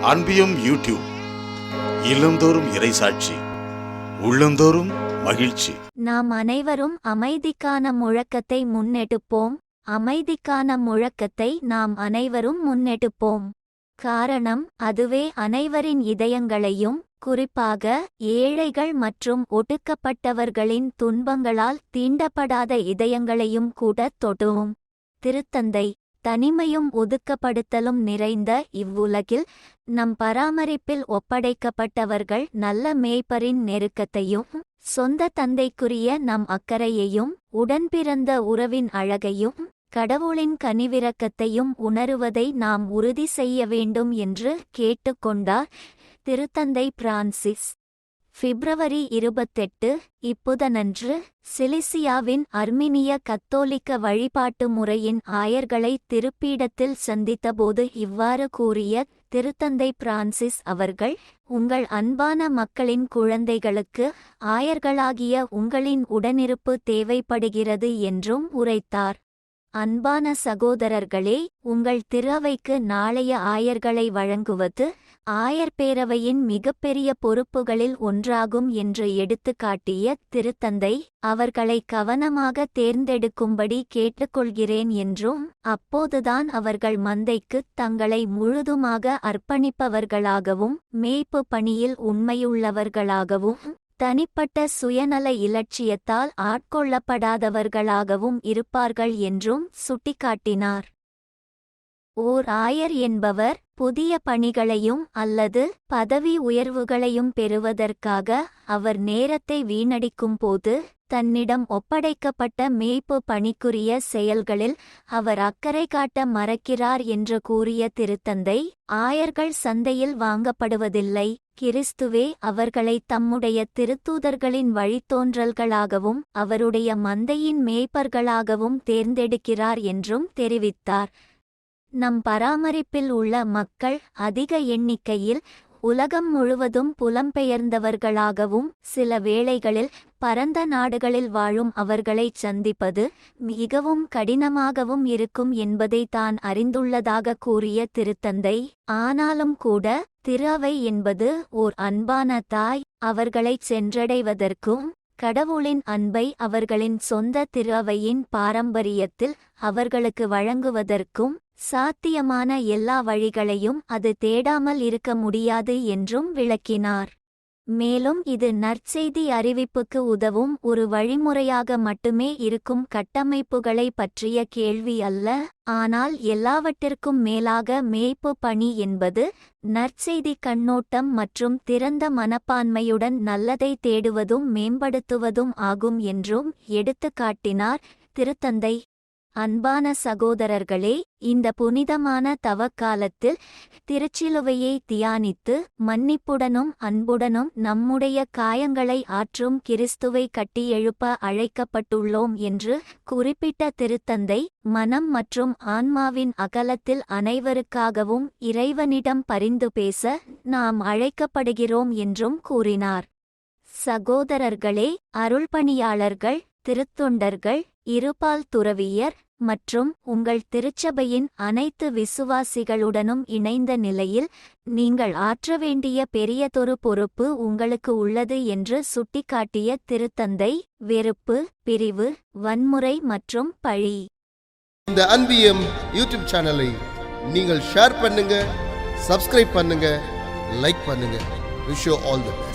அன்பியும் YouTube இல்லந்தோறும் இறைசாட்சி உள்ளந்தோறும் மகிழ்ச்சி. நாம் அனைவரும் அமைதிக்கான முழக்கத்தை முன்னெடுப்போம். அமைதிக்கான முழக்கத்தை நாம் அனைவரும் முன்னெடுப்போம். காரணம், அதுவே அனைவரின் இதயங்களையும், குறிப்பாக ஏழைகள் மற்றும் ஒடுக்கப்பட்டவர்களின் துன்பங்களால் தீண்டப்படாத இதயங்களையும் கூட தொடும். திருத்தந்தை, தனிமையும் ஒதுக்கப்படுத்தலும் நிறைந்த இவ்வுலகில் நம் பராமரிப்பில் ஒப்படைக்கப்பட்டவர்கள் நல்ல மேய்ப்பரின் நெருக்கத்தையும், சொந்த தந்தைக்குரிய நம் அக்கறையையும், உடன்பிறந்த உறவின் அழகையும், கடவுளின் கனிவிரக்கத்தையும் உணருவதை நாம் உறுதி செய்ய வேண்டும் என்று கேட்டுக்கொண்டார் திருத்தந்தை பிரான்சிஸ். பிப்ரவரி 28 இப்புதனன்று சிலிசியாவின் அர்மீனிய கத்தோலிக்க வழிபாட்டு முறையின் ஆயர்களை திருப்பீடத்தில் சந்தித்தபோது இவ்வாறு கூறிய திருத்தந்தை பிரான்சிஸ் அவர்கள், உங்கள் அன்பான மக்களின் குழந்தைகளுக்கு ஆயர்களாகிய உங்களின் உடனிருப்பு தேவைப்படுகிறது என்றும் உரைத்தார். அன்பான சகோதரர்களே, உங்கள் திருஅவைக்கு நாளைய ஆயர்களை வழங்குவது ஆயர் பேரவையின் மிகப்பெரிய பொறுப்புகளில் ஒன்றாகும் என்று எடுத்துக்காட்டிய திருத்தந்தை, அவர்களை கவனமாக தேர்ந்தெடுக்கும்படி கேட்டுக்கொள்கிறேன் என்றும், அப்போதுதான் அவர்கள் மந்தைக்கு தங்களை முழுதுமாக அர்ப்பணிப்பவர்களாகவும், மேய்ப்பு பணியில் உண்மையுள்ளவர்களாகவும், தனிப்பட்ட சுயநல இலட்சியத்தால் ஆட்கொள்ளப்படாதவர்களாகவும் இருப்பார்கள் என்றும் சுட்டிக்காட்டினார். ஓர் ஆயர் என்பவர் புதிய பணிகளையும் அல்லது பதவி உயர்வுகளையும் பெறுவதற்காக அவர் நேரத்தை வீணடிக்கும்போது, தன்னிடம் ஒப்படைக்கப்பட்ட மேய்ப்பு பணிக்குரிய செயல்களில் அவர் அக்கறை காட்ட மறக்கிறார் என்று கூறிய திருத்தந்தை, ஆயர்கள் சந்தையில் வாங்கப்படுவதில்லை, கிறிஸ்துவே அவர்களை தம்முடைய திருத்தூதர்களின் வழித்தோன்றல்களாகவும் அவருடைய மந்தையின் மேய்ப்பர்களாகவும் தேர்ந்தெடுக்கிறார் என்றும் தெரிவித்தார். நம் பராமரிப்பில் உள்ள மக்கள் அதிக எண்ணிக்கையில் உலகம் முழுவதும் புலம்பெயர்ந்தவர்களாகவும், சில வேளைகளில் பரந்த நாடுகளில் வாழும் அவர்களைச் சந்திப்பது மிகவும் கடினமாகவும் இருக்கும் என்பதை தான் அறிந்துள்ளதாக கூறிய திருத்தந்தை, ஆனாலும் கூட திருஅவை என்பது ஓர் அன்பான தாய், அவர்களைச் சென்றடைவதற்கும், கடவுளின் அன்பை அவர்களின் சொந்த திருஅவையின் பாரம்பரியத்தில் அவர்களுக்கு வழங்குவதற்கும் சாத்தியமான எல்லா வழிகளையும் அது தேடாமல் இருக்க முடியாது என்றும் விளக்கினார். மேலும் இது நற்செய்தி அறிவிப்புக்கு உதவும் ஒரு வழிமுறையாக மட்டுமே இருக்கும் கட்டமைப்புகளை பற்றிய கேள்வி அல்ல, ஆனால் எல்லாவற்றிற்கும் மேலாக மேய்ப்பு பணி என்பது நற்செய்தி கண்ணோட்டம் மற்றும் திறந்த மனப்பான்மையுடன் நல்லதை தேடுவதும் மேம்படுத்துவதும் ஆகும் என்றும் எடுத்துக்காட்டினார் திருத்தந்தை. அன்பான சகோதரர்களே, இந்த புனிதமான தவக்காலத்தில் திருச்சிலுவையை தியானித்து மன்னிப்புடனும் அன்புடனும் நம்முடைய காயங்களை ஆற்றும் கிறிஸ்துவை கட்டியெழுப்ப அழைக்கப்பட்டுள்ளோம் என்று குறிப்பிட்ட திருத்தந்தை, மனம் மற்றும் ஆன்மாவின் அகலத்தில் அனைவருக்காகவும் இறைவனிடம் பரிந்து பேச நாம் அழைக்கப்படுகிறோம் என்றும் கூறினார். சகோதரர்களே, அருள்பணியாளர்கள், திருத்தொண்டர்கள், இருபால் துறவியர் மற்றும் உங்கள் திருச்சபையின் அனைத்து விசுவாசிகளுடனும் இணைந்த நிலையில் நீங்கள் ஆற்ற வேண்டிய பெரியதொரு பொறுப்பு உங்களுக்கு உள்ளது என்று சுட்டிக்காட்டிய திருத்தந்தை, வெறுப்பு, பிரிவு, வன்முறை மற்றும் பழி இந்த அன்பியம் யூடியூப் சேனலை நீங்கள் ஷேர் பண்ணுங்க, சப்ஸ்கிரைப் பண்ணுங்க, லைக் பண்ணுங்க. Wish you all the best.